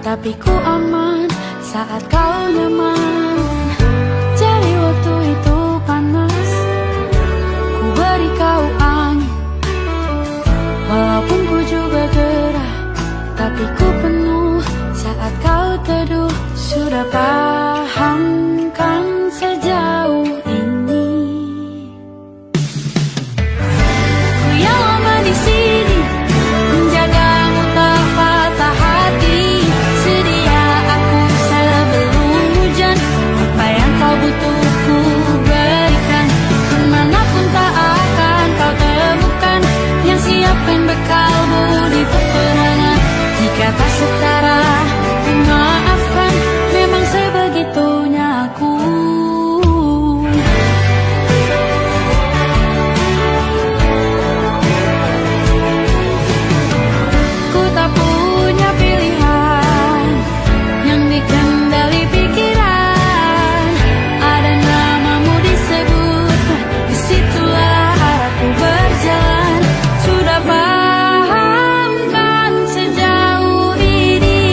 tapi ku aman saat kau nyaman. Jadi waktu itu panas, ku beri kau angin. Walaupun ku juga gerah, tapi ku penuh saat kau teduh. Sudah paham kan sejauh ini? Ku yang lama di sini, menjagamu tak patah hati. Sedia aku sebelum hujan, apa yang kau butuh ku berikan. Kemanapun tak akan kau temukan yang siapkan bekalmu di peperangan. Jika tak setara, ku maafkan, memang sebegitunya aku. Ku tak punya pilihan yang dikendali pikiran. Ada namamu disebut, disitulah arahku berjalan. Sudah paham kan sejauh ini?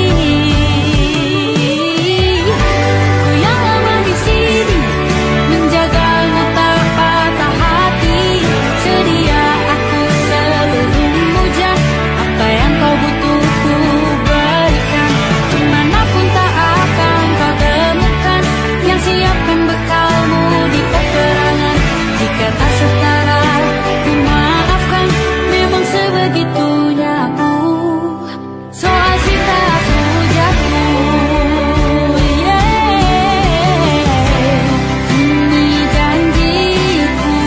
Ku yang lama di sini, menjagamu tak patah hati. Sedia aku sebelum hujan, apa yang kau butuh ku berikan. Kemanapun tak akan kau temukan yang siapkan bekalmu di peperangan. Jika tak setara, ku maafkan, memang sebegitunya aku. Soal cinta aku jatuh, ini janjiku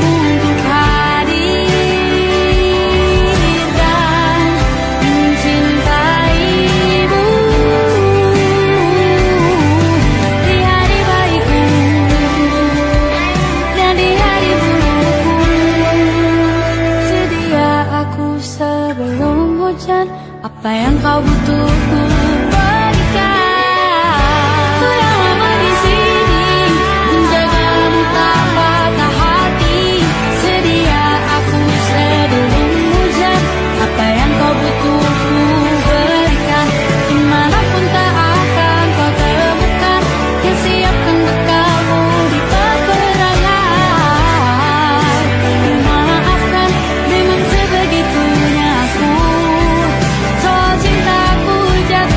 untuk hadir dan mencintaimu di hari baikku dan di hari burukku. Sedia aku sebelum hujan, apa yang kau butuh ku berikan. Ku yang lama di sini, menjagamu tak patah hati. Sedia aku sebelum hujan, apa yang kau butuh ku berikan. Kemanapun tak akan kau temukan yang siapkan bekalmu di peperangan. Ku maafkan, memang sebegitunya aku. Soal cintaku jatuh.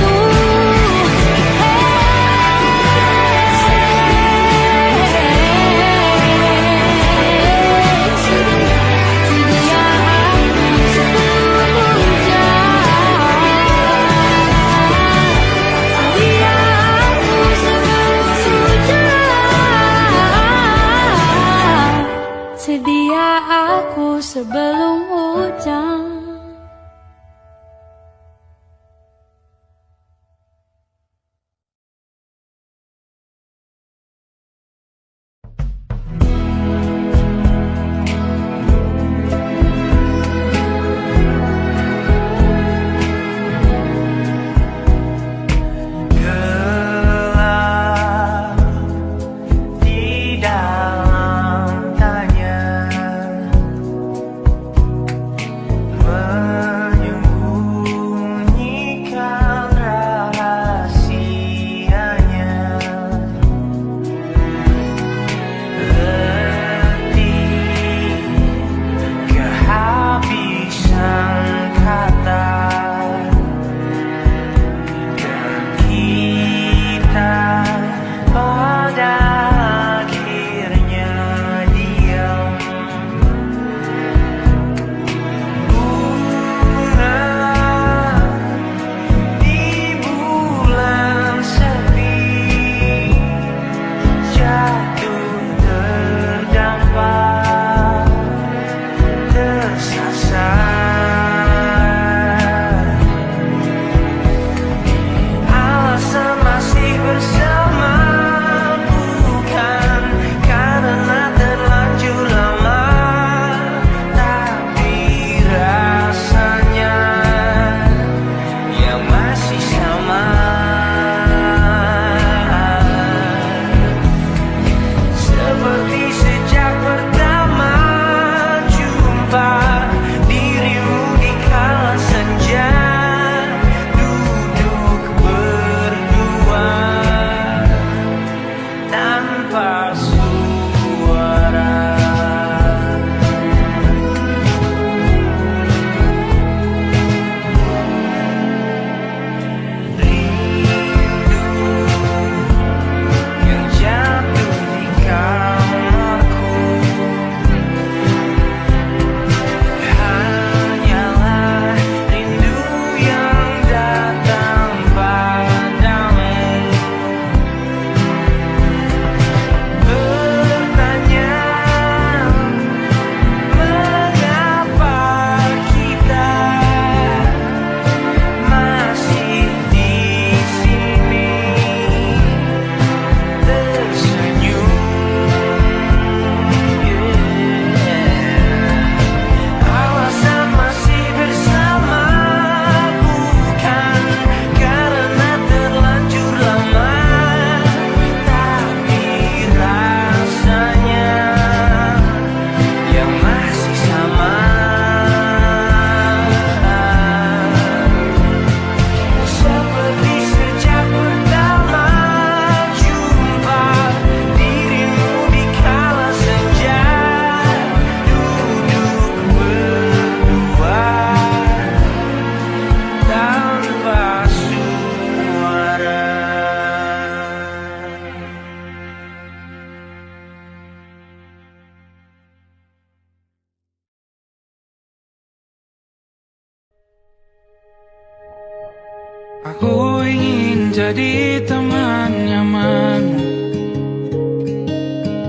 Aku ingin jadi teman nyaman,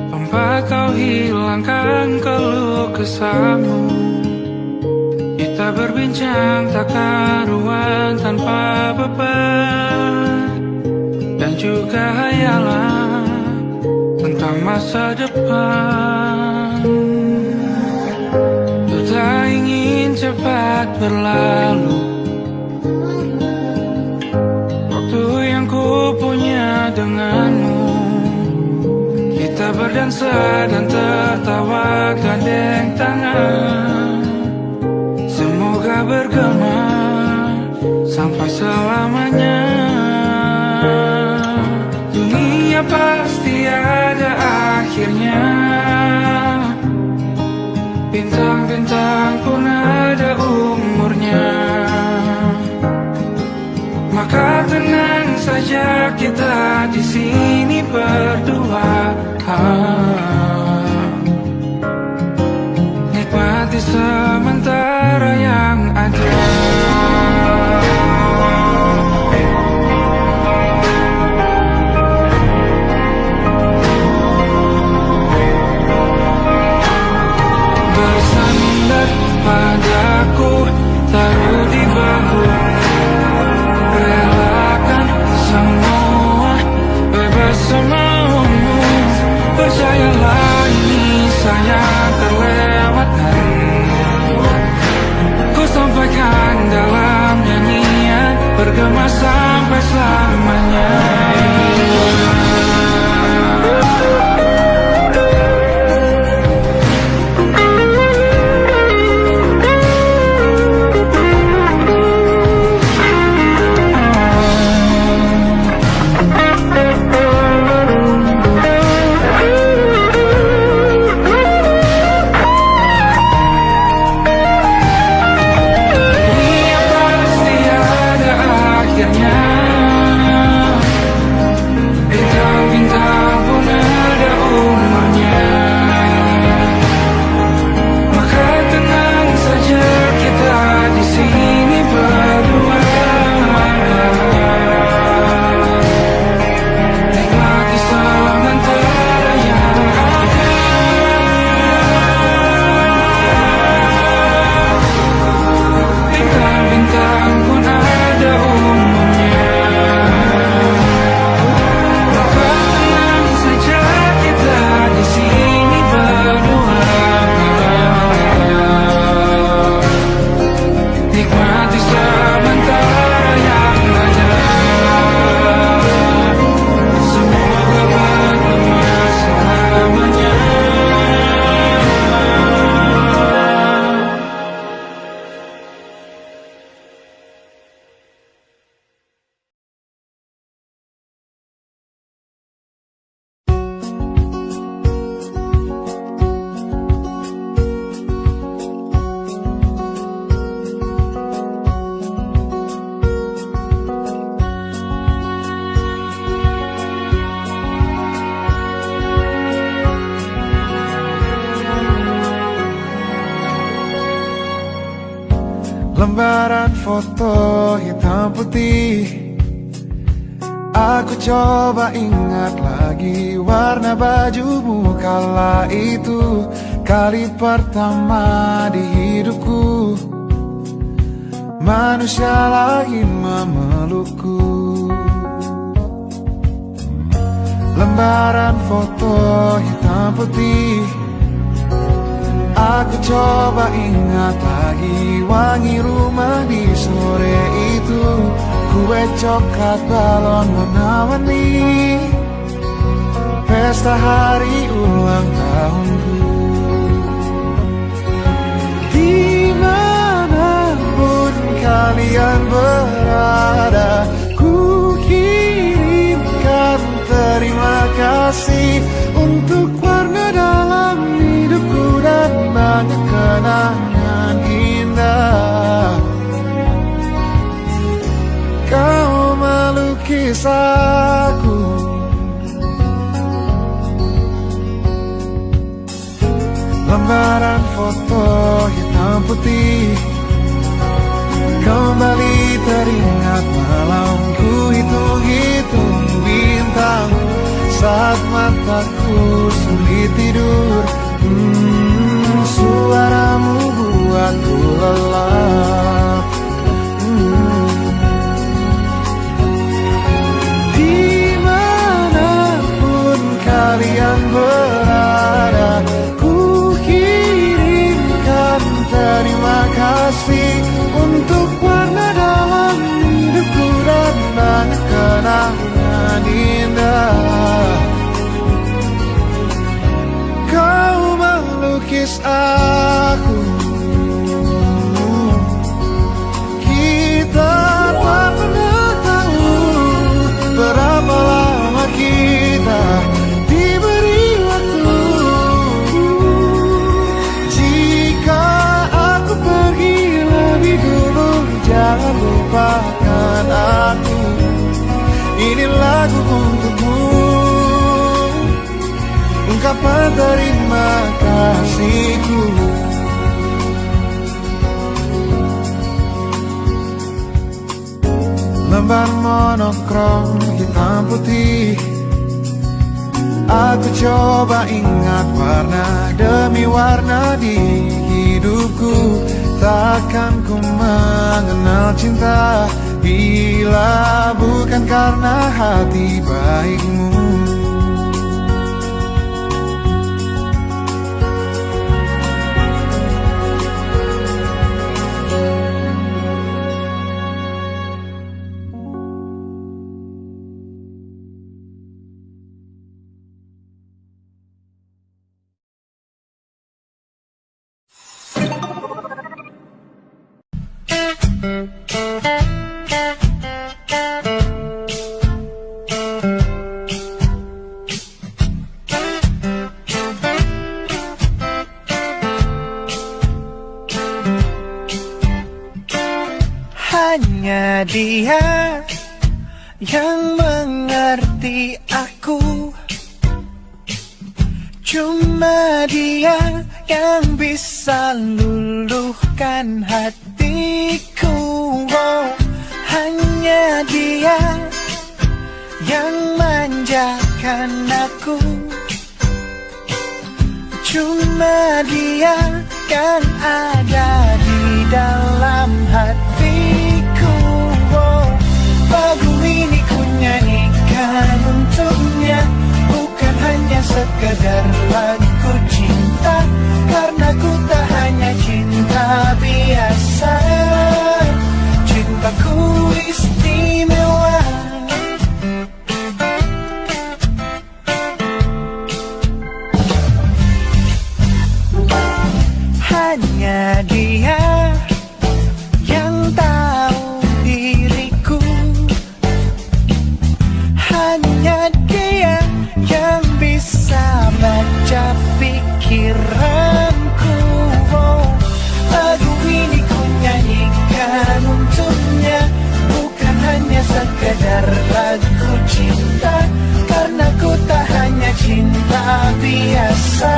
tempat kau hilangkan keluh kesahmu. Kita berbincang tak karuan tanpa beban, dan juga hayalan tentang masa depan. Ku tak ingin cepat berlalu waktu yang ku punya denganmu. Kita berdansa dan tertawa gandeng tangan, semoga bergema sampai selamanya. Dunia pasti ada akhirnya, bintang-bintang pun ada umurnya. Maka tenang saja kita di sini berdua, nikmati sementara yang ada. Bersandar padaku, taruh di bahu, relakan semua, bebas semaumu. Percayalah ini sayang terlewatkan, ku sampaikan dalam nyanyian, bergema sampai selamanya. Lembaran foto hitam putih, aku coba ingat lagi warna bajumu kala itu. Kali pertama di hidupku, manusia lain memelukku. Lembaran foto hitam putih, aku coba ingat lagi wangi rumah di sore itu. Kue coklat, balon warna-warni, pesta hari ulang tahunku. Dimanapun kalian berada, ku kirimkan terima kasih untuk warna dalam hidupku dan banyak kenangan indah. Kau melukis aku, lembaran foto hitam putih, kembali teringat malam sulit tidur. Suaramu buatku lelap. Dimanapun kalian berada, ku kirimkan terima kasih untuk warna dalam hidupku dan banyak kenangan indah. Kau melukis aku, kita tak pernah tahu berapa lama kita diberi waktu. Jika aku pergi lebih dulu, jangan lupakan aku. Ini lagu untukmu, ungkapan terima kasihku. Lembar monokrom hitam putih, aku coba ingat warna demi warna di hidupku. Takkan ku mengenal cinta bila bukan karena hati baikmu. Hanya dia yang mengerti aku, cuma dia yang bisa luluhkan hatiku. Oh, hanya dia yang manjakan aku, cuma dia yang ada di dalam hatiku. Oh, lagu ini ku nyanyikan untuknya, bukan hanya sekedar lagu cinta, karena ku tak hanya cinta biasa. Cintaku istimewa. Hanya dia yang tahu diriku, hanya dia yang bisa baca pikiranku. Oh, lagu ini ku nyanyikan untuknya, bukan hanya sekedar lagu cinta, karena ku tak hanya cinta biasa.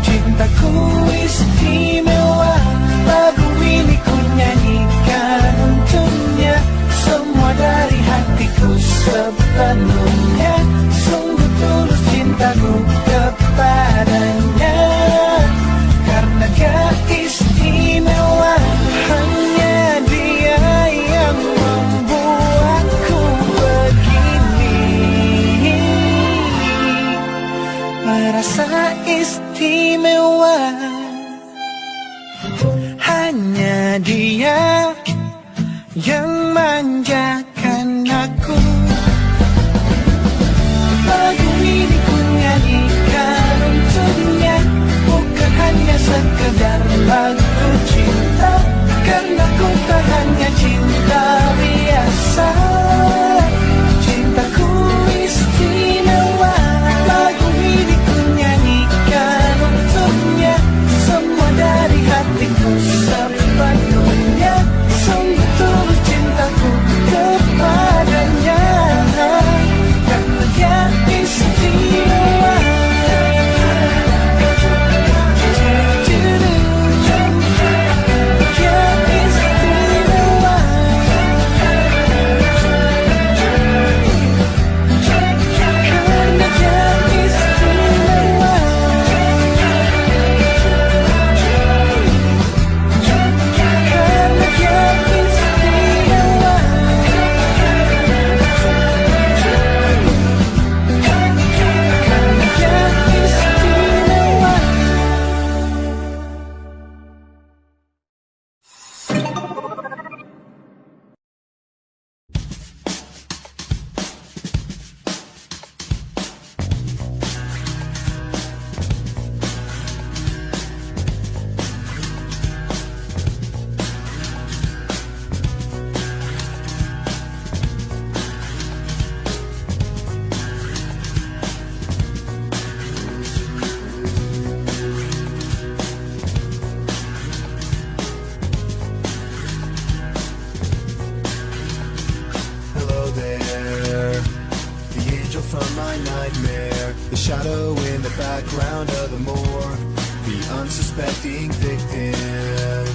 Cintaku istimewa. Lagu ini ku nyanyikan untuknya, semua dari hatiku sepenuhnya. Sungguh tulus cintaku kepadanya, karena dia istimewa. Hanya dia yang membuatku begini, merasa istimewa. Hanya dia yang manjakan aku. Lagu ini ku nyanyikan untuknya, bukan hanya sekedar lagu cinta, karena ku tak hanya cinta biasa. Cintaku istimewa. Lagu ini ku nyanyikan untuknya, semua dari hatiku sepenuhnya. Sungguh tulus cintaku kepadanya, karena dia istimewa. shadow in the background of the morgue, the unsuspecting victim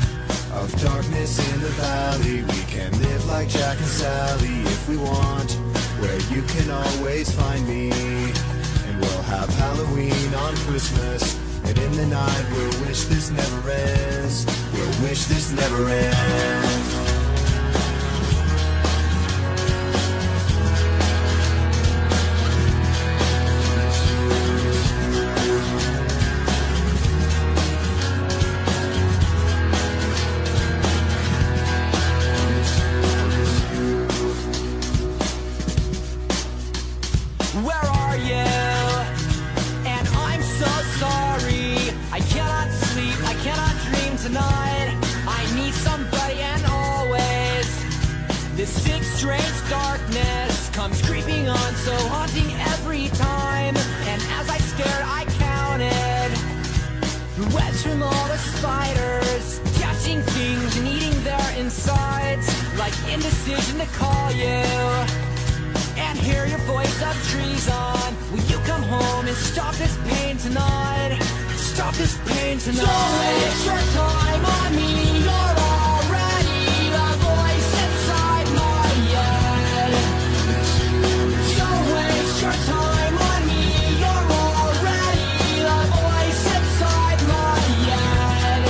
of darkness in the valley. We can live like Jack and Sally if we want, where you can always find me. And we'll have Halloween on Christmas, and in the night we'll wish this never ends. We'll wish this never ends. Where are you? And I'm so sorry. I cannot sleep, I cannot dream tonight. I need somebody, and always this sick, strange darkness comes creeping on, so haunting every time. And as I stared, I counted the webs from all the spiders, catching things and eating their insides, like indecision to call you and hear your voice of treason. Will you come home and stop this pain tonight? Stop this pain tonight. Don't waste your time on me. You're already the voice inside my head. Don't waste your time on me. You're already the voice inside my head.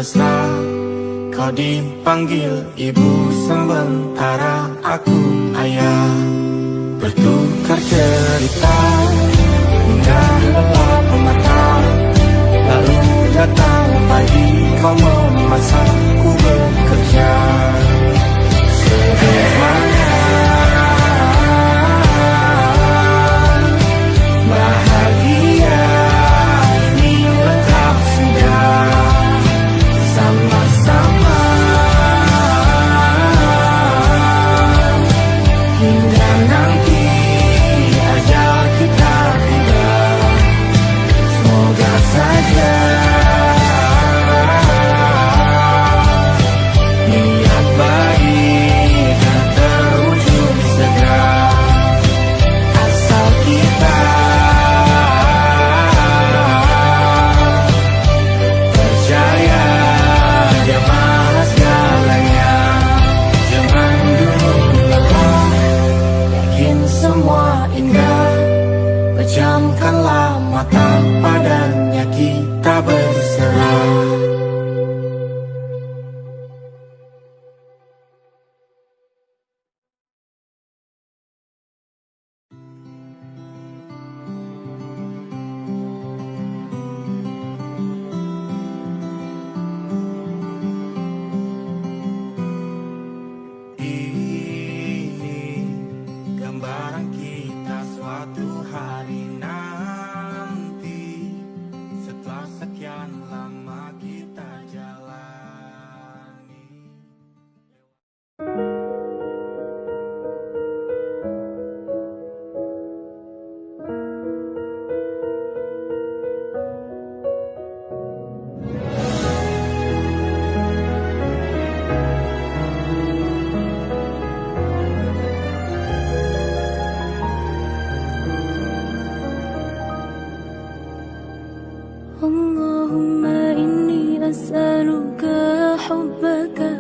mesra. Kau dipanggil ibu sementara aku ayah. Bertukar cerita hingga gelap mata. Lalu datang pagi kau memasakku bekerja. Sederhana, bahagia ini lengkap sudah. Sama-sama hingga nanti ajal kita tiba. Semoga saja niat baik dan terwujud segera. Asal kita percaya Dia Maha segalanya. Jangan dulu lelah, yakin semua indah. Pejamkanlah mata, padanya kita berserah. Ini gambaran kita suatu hari nanti, setelah sekian lama kita jalani. Allahumma inni as'aluka hubbaka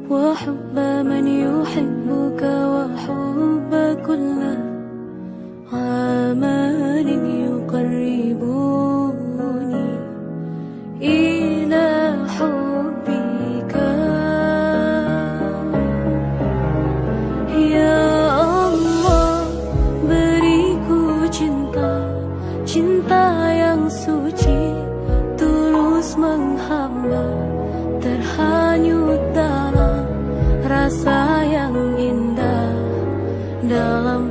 wa hubba man yuhibbuka wa hubba kulla amalin yuqarribuni ila hubbika. Ya Allah, beriku cinta, cinta yang suci, tulus menghamba, terhanyut dalam rasa yang indah, dalam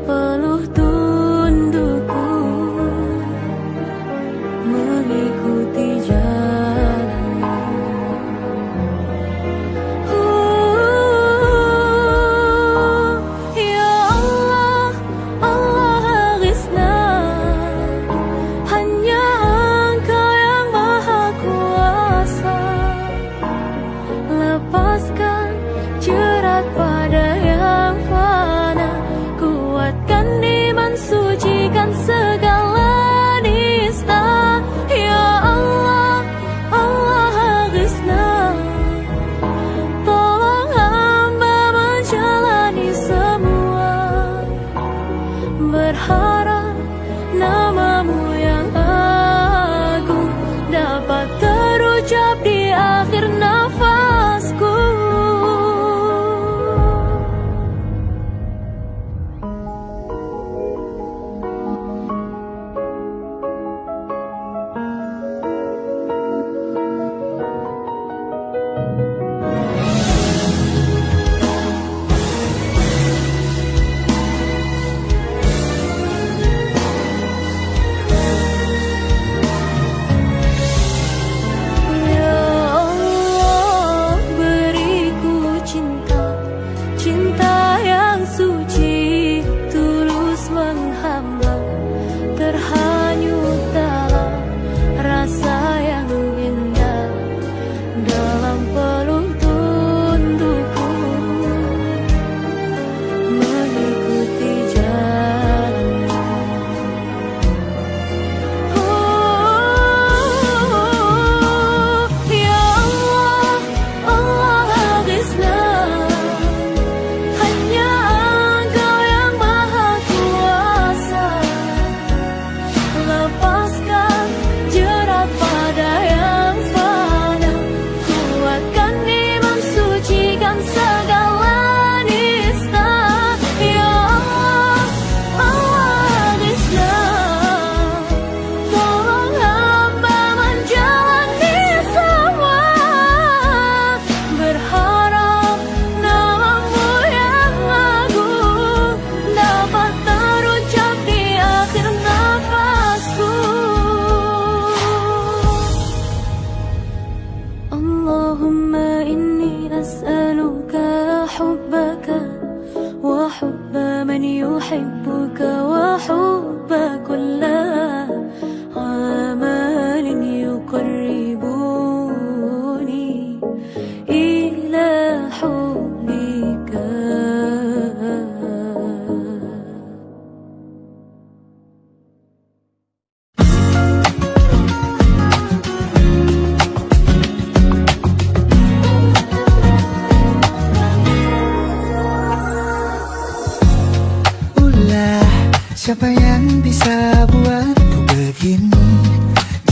Siapa yang bisa buatku begini?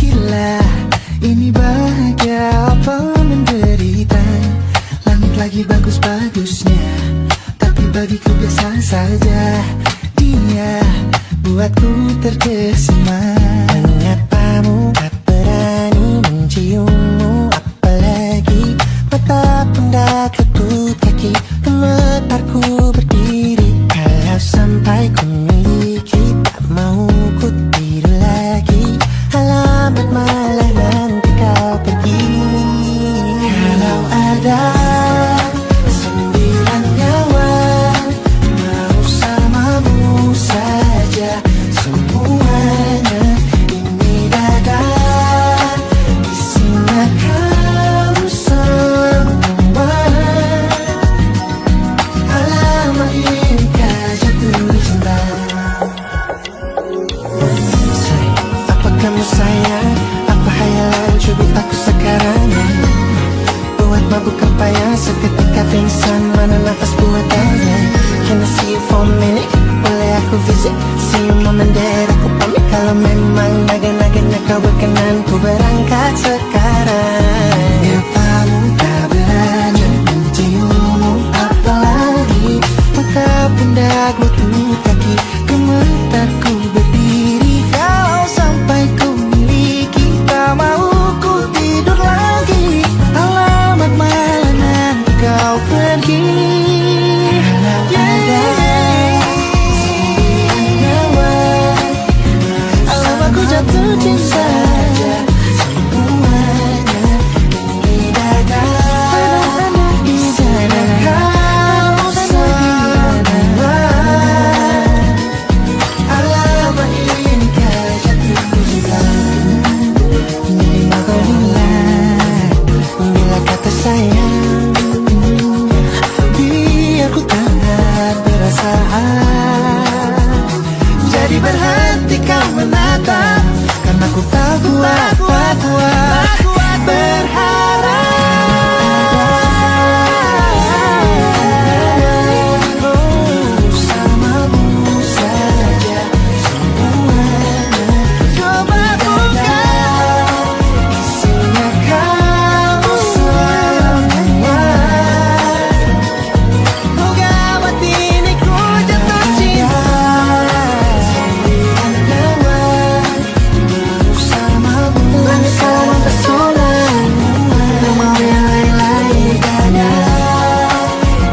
Gila, ini bahagia apa menderita? Langit lagi bagus-bagusnya, tapi bagiku biasa saja. Dia buatku terkesima. Menyapamu, tak berani menciummu, apalagi mata pun dah ketut kaki. Gemetarku berdiri kalau sampai ku miliki. Tak mau ku tidur lagi, alamat malah nanti kau pergi. Kalau ada 9 nyawa mau samamu saja, semuanya ini dada isinya kamu semua. Alamak inikah jatuh cinta? Say, apa kamu sayang? Apa hayalan cubit aku sekarang? Buat mabuk apa ya? Seketika pingsan, mana nafas buatannya? Can I see you for a minute? Boleh aku visit? See you moment there, aku pamit. Kalau memang naga-naganya kau berkenan, ku berangkat sekarang. Nyapamu tak berani menciummu, apalagi mata pundak bertemu kaki. Gemetarku berdiri kalau sampai ku miliki. Tak mau ku tidur lagi, alamat malah nanti kau pergi. Kalau ada 9 nyawa, alamak ku jatuh cinta. Semuanya ini dada isinya kau semua. Alamak inikah jatuh cinta? Ini kau bilang, bila kata sayang, biar ku tak perasaan. Jadi berhenti kau menatap, karena ku tak kuat berharap. Bersamamu saja semuanya. Coba buka, isinya kamu semua. Moga buat ini ku jatuh cinta. 9 nyawa bersamamu, bersama pesona. Tak mau yang lain-lain, karena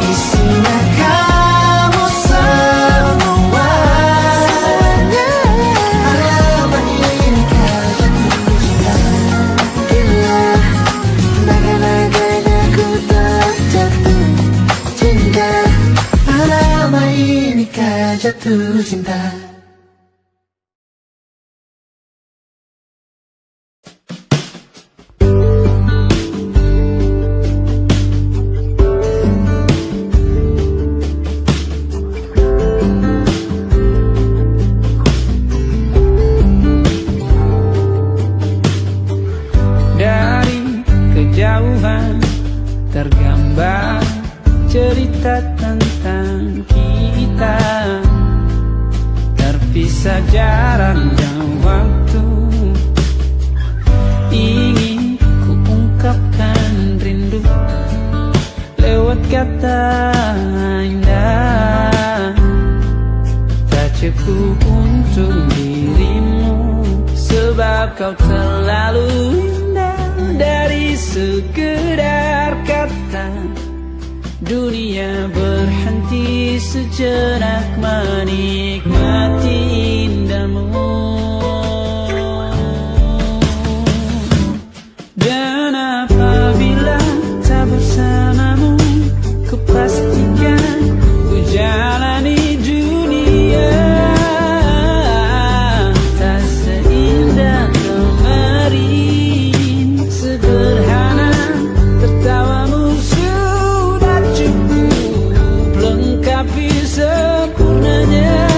isinya kamu semua. Alamat inikah jatuh cinta? Gila, naga-naganya ku tak jatuh cinta. Alamat inikah jatuh cinta? Dari kejauhan tergambar cerita tentang kita, terpisah jarak dan waktu. Ingin ku ungkapkan rindu lewat kata indah. Tak cukup untuk dirimu, sebab kau terlalu indah. Dari sekedar kata, dunia berhenti sejenak menikmati indahmu. Dan apabila tak bersamamu, ku pastikan ku jalani dunia tak seindah kemarin. Sederhana tertawamu sudah cukup lengkapi sempurnanya.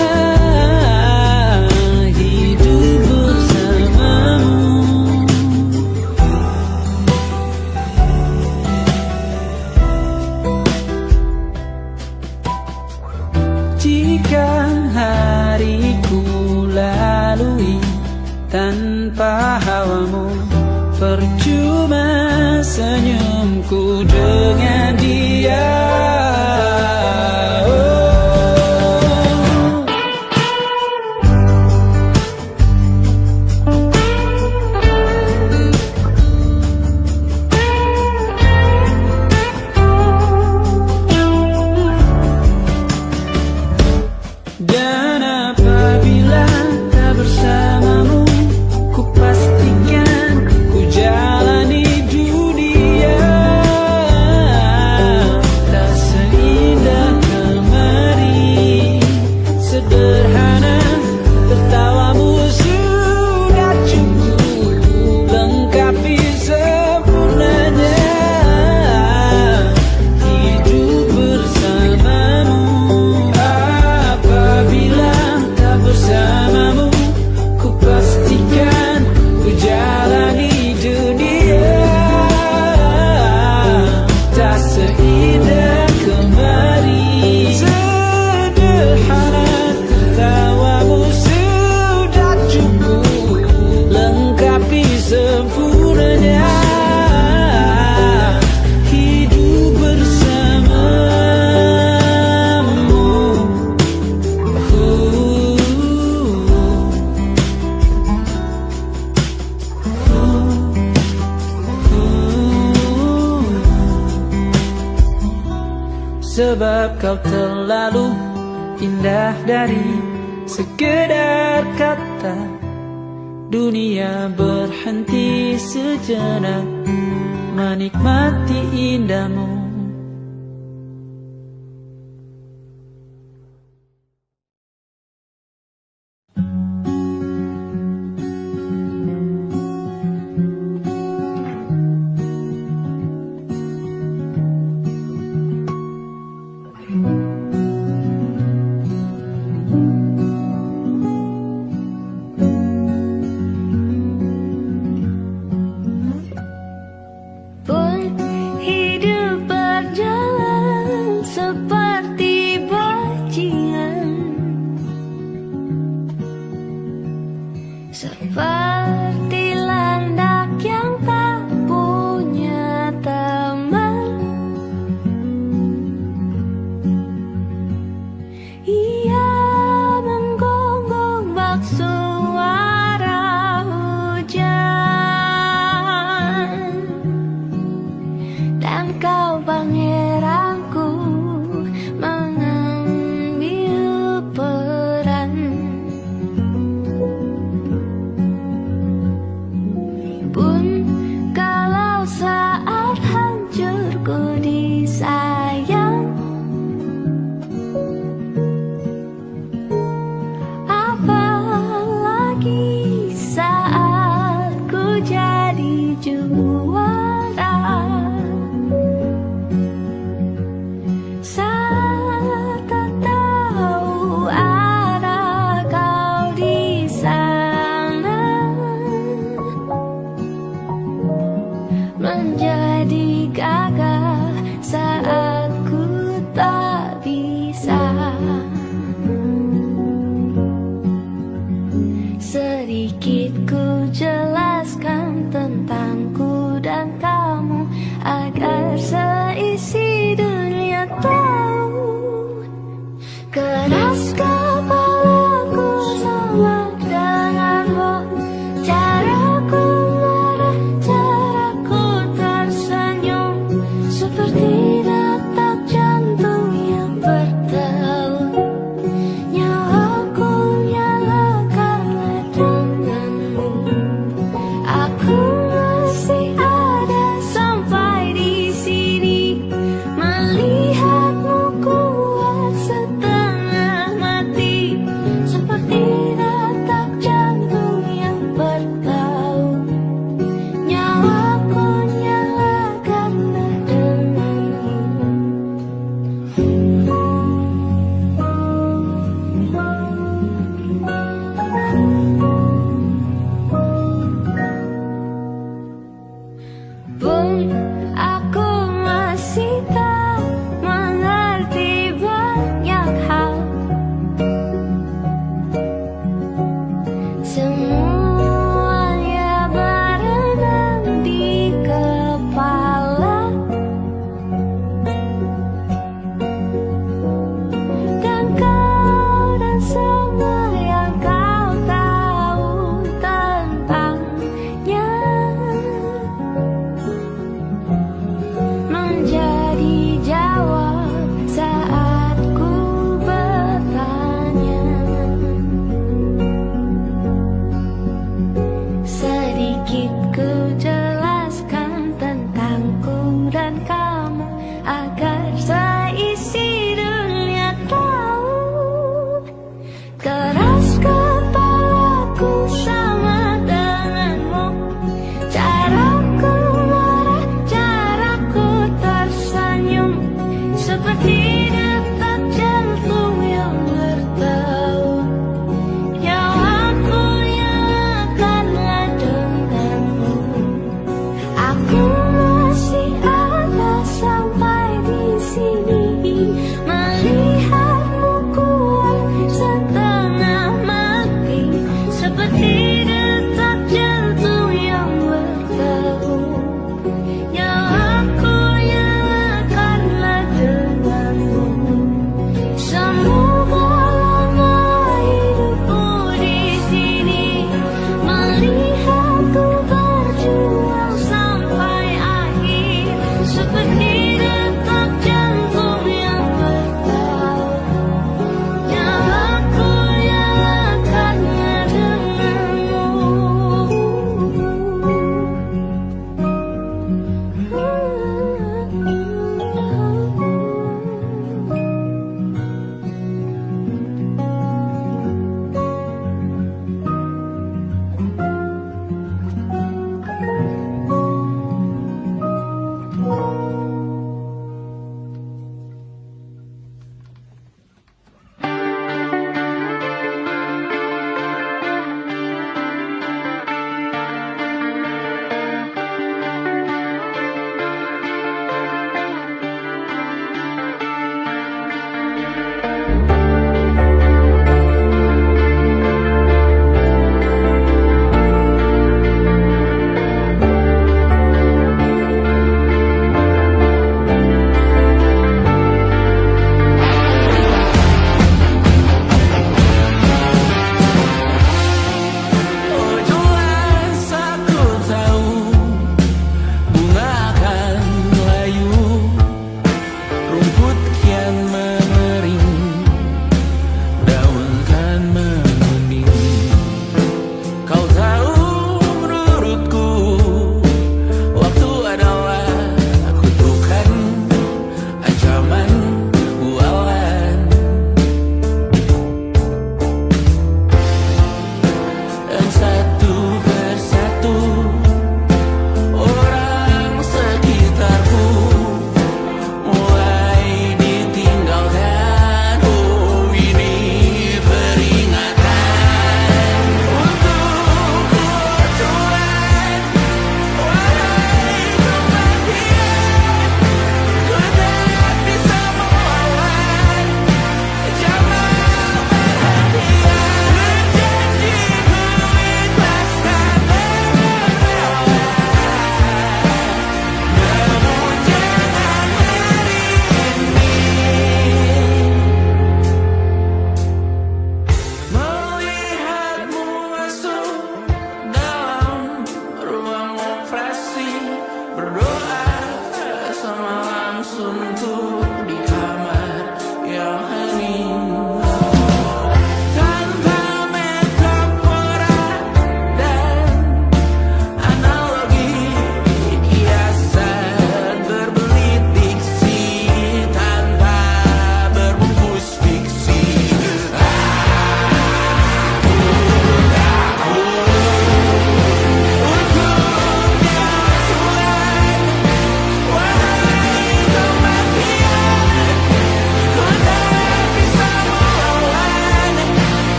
percuma senyumku dengan dia. Dan apabila tak bersamamu, ku pastikan ku jalani dunia tak seindah kemarin. Sederhana, tertawamu sudah cukup lengkapi sempurnanya hidup bersamamu. Apabila tak bersamamu, ku pastikan ku jalani dunia tak seindah kemarin. Sederhana, tertawamu sudah cukup lengkapi sempurnanya hidup bersamamu. Sebab kau terlalu indah dari sekedar kata. Dunia berhenti sejenak menikmati indahmu. Pun hidup berjalan seperti bajingan, seperti landak yang tak punya teman. Ia menggonggong bak suara hujan, dan kau pangeranku mengambil peran. Pun kalau saat hancurku disayang, apalagi saat ku jadi juara. Saat tak tahu arah kau di sana, menjadi gagah saat ku tak bisa. Sedikit ku jelaskan tentangku dan kamu agar seisi dunia tahu. Keras kepalaku sama denganmu, caraku marah, caraku tersenyum, seperti detak jantung yang bertaut. Nyawaku nyalakanlah denganmu. Aku masih ada sampai di sini, melihatmu kuat setengah mati, seperti detak jantung yang bertaut. Nyawaku nyalakanlah denganmu.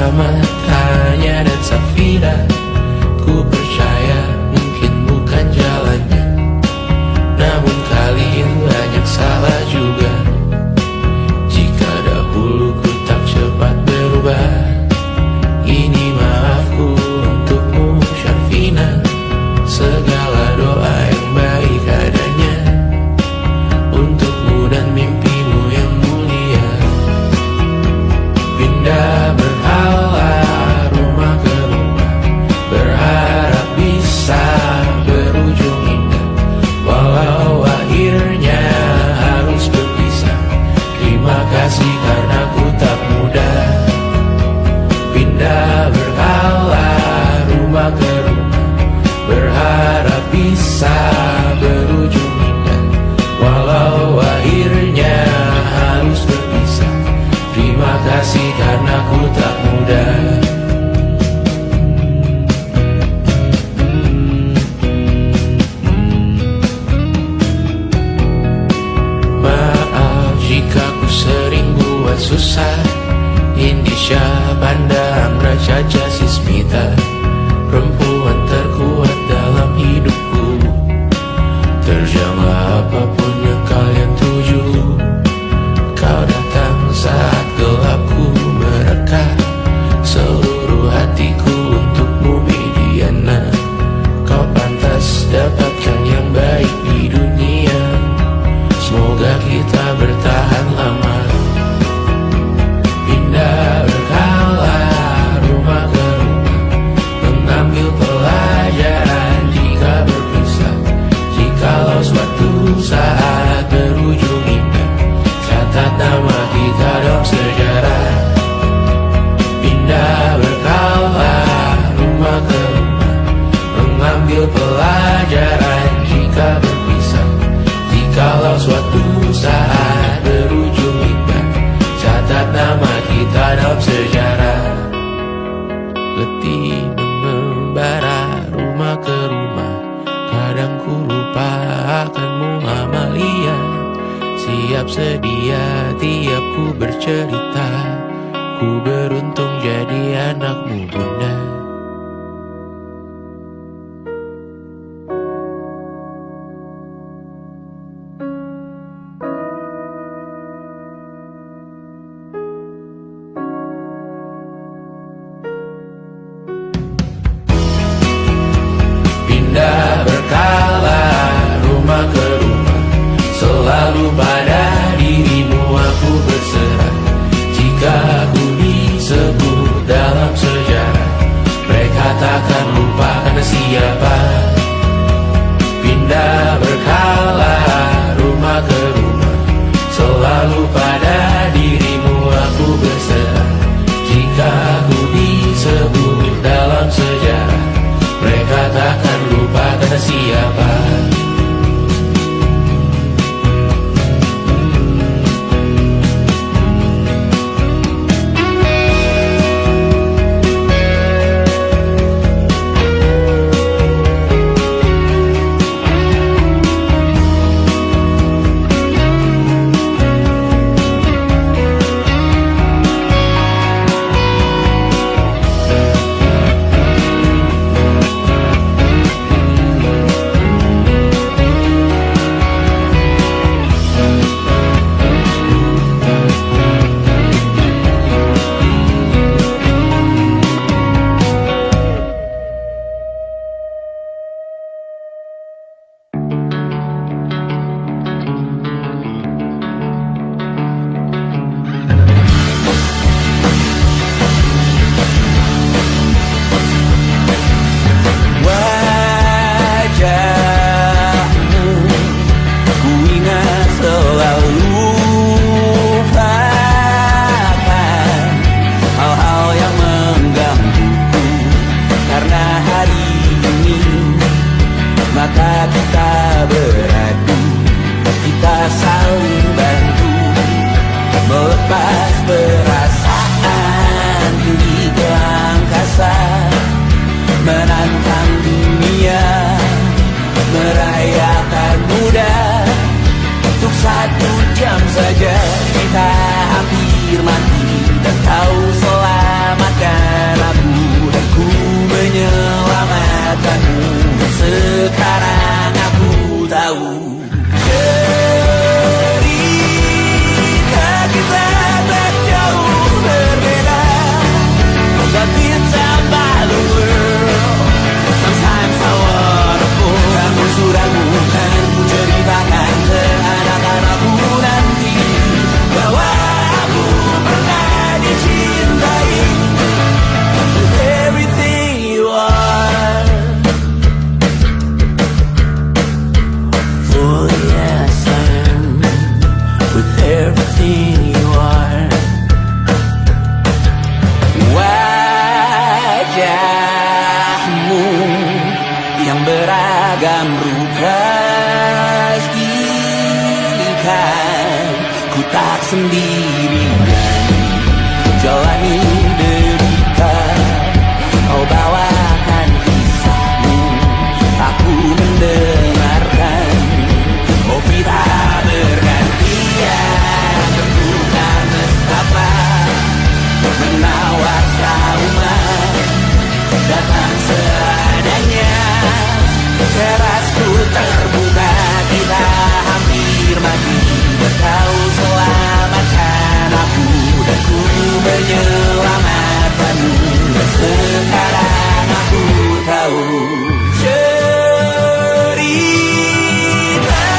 bersama Tanya dan Safira. Ku percaya mungkin bukan jalannya, namun kali ini banyak salah juga. Jika dahulu ku tak cepat berubah, ini maafku untukmu Syarifina. Segala doa yang baik adanya untukmu dan mimpimu yang mulia. Pindah berhala rumah ke rumah, berharap bisa berujung indah. Walau akhirnya harus berpisah, terima kasih karena ku tak mudah. Pindah berhala rumah ke rumah, berharap bisa berujung indah. Walau akhirnya harus berpisah, terima kasih karena ku tak mudah. Maaf jika ku sering buat susah. Indisha, Banda, Amra, Caca, Sismita, perempuan terkuat dalam hidupku. Terjanglah apapun yang kalian tuju. Kau datang saat gelapku mereka, seluruh hatiku untukmu Mediana. Kau pantas dapatkan yang baik di dunia, semoga kita bertahan lama. Pindah berkala rumah ke rumah, mengambil pelajaran jika berpisah. Jikalau suatu saat berujung indah, catat nama kita dalam sejarah. Pindah berkala rumah ke rumah, mengambil pelajaran jika berpisah. Jikalau suatu saat berujung indah, catat nama kita dalam sejarah. Letih mengembara rumah ke rumah, kadang ku lupa akanmu Amalia. Siap sedia tiap ku bercerita, ku beruntung jadi anakmu Bunda. Pindah berkala rumah ke rumah, selalu pada dirimu aku berserah. Jika aku disebut dalam sejarah, mereka takkan lupa karena siapa. Pindah berkala rumah ke rumah, selalu pada dirimu aku berserah. Jika aku disebut dalam sejarah, mereka takkan lupa karena siapa. saja kita hampir mati dan kau selamatkan. beragam rupa ikan. Ku tak sendirian jalani derita. Kau bawakan kisahmu, aku mendengarkan. Kopi tak bergantian, tentukan nestapa menawar trauma. Datang seadanya, terasku terbuka, kita hampir mati. Kau selamatkan aku dan ku menyelamatkanmu. Dan sekarang aku tahu cerita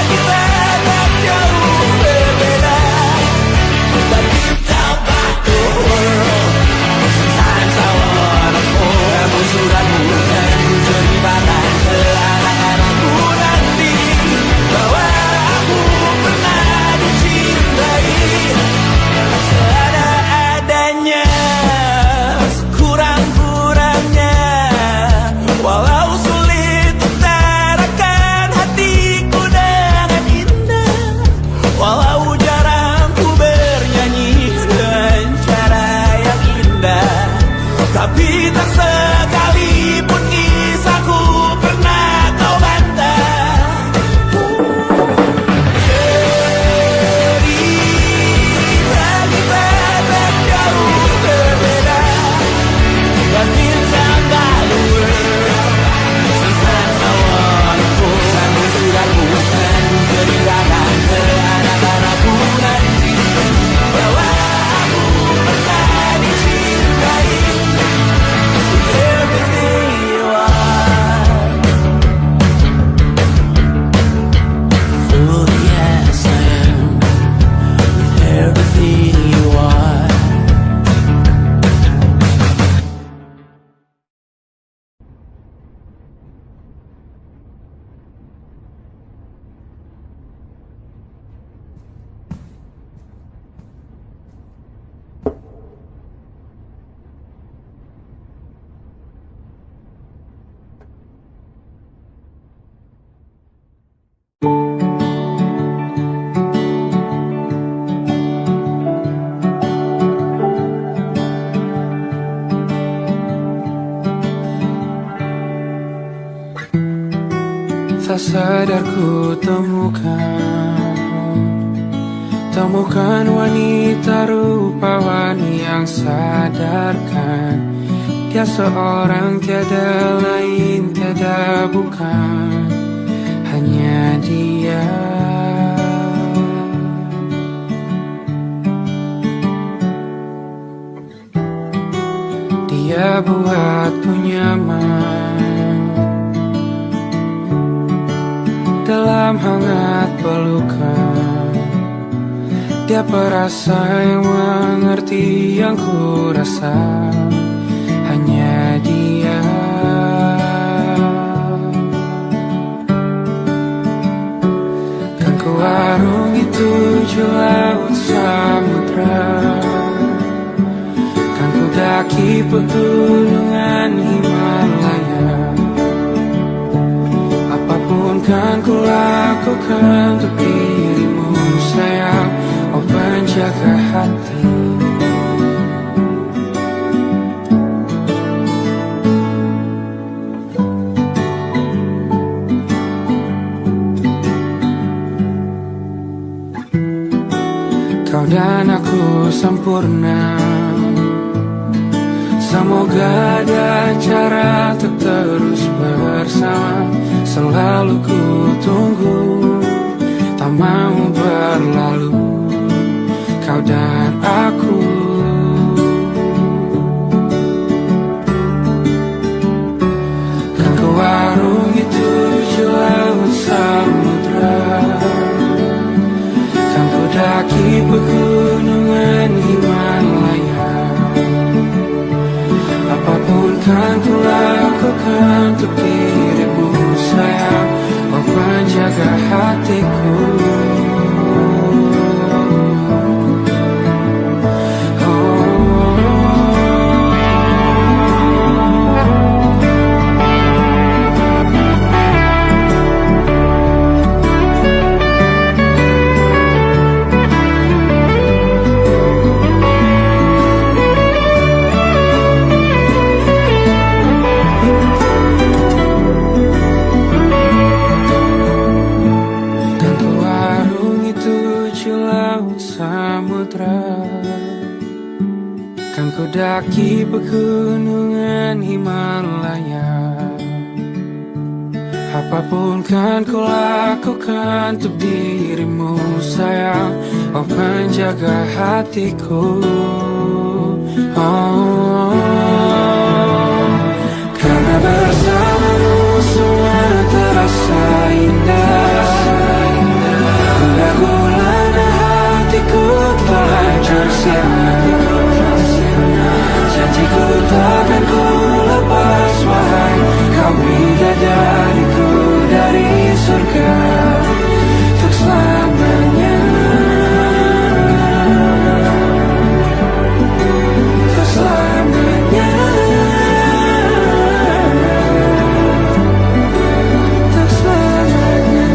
kita tak jauh berbeda. But you tell back the world. Sometimes I wanna pour suratmu dan ceritakan ke anak-anakku nanti bahwa aku pernah dicintai seadanya, sekurang-kurangnya. Walau sulit utarakan hatiku dengan indah, walau jarang ku bernyanyi dengan cara yang indah, tapi tak sekalipun kisahku pernah kau bantah. Cerita kita tak jauh berbeda, but it's about the world. Sometimes I wanna pull sambil suratmu dan ceritakan ke anak-anakku nanti bahwa aku pernah dicintai. Everything you are, fully as I am, with everything you are. Tak sadar ku temukan wanita rupawan yang sadarkan dia seorang, tiada lain, tiada bukan, hanya dia. Dia buatku nyaman dalam hangat pelukan. Dia perasa yang mengerti yang ku rasa, hanya dia. Kan ku arungi 7 laut samudra, kan ku daki pegunungan Himalaya. Apapun kan ku lakukan untuk dirimu sayang, oh penjaga hati. Kau dan aku sempurna, semoga ada cara untuk terus bersama. Selalu ku tunggu, tak mau berlalu, kau dan aku. Kan ku arungi 7 laut samudra, kan ku daki pegunungan Himalaya. Apapun kan ku lakukan untuk dirimu sayang, oh penjaga hatiku. mendaki pegunungan Himalaya. Apapun kan ku lakukan untuk dirimu sayang, oh penjaga hatiku. Karena bersamamu semua terasa indah. Gula-gulana hatiku telah hancur sia-sia. Janjiku takkan ku lepas, wahai kau bidadariku dari surga untuk selamanya. Untuk selamanya. Untuk selamanya.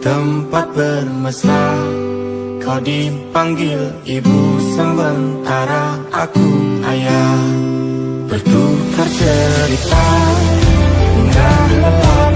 tempat bermesra. Kau dipanggil ibu sementara aku ayah. Bertukar cerita hingga lelah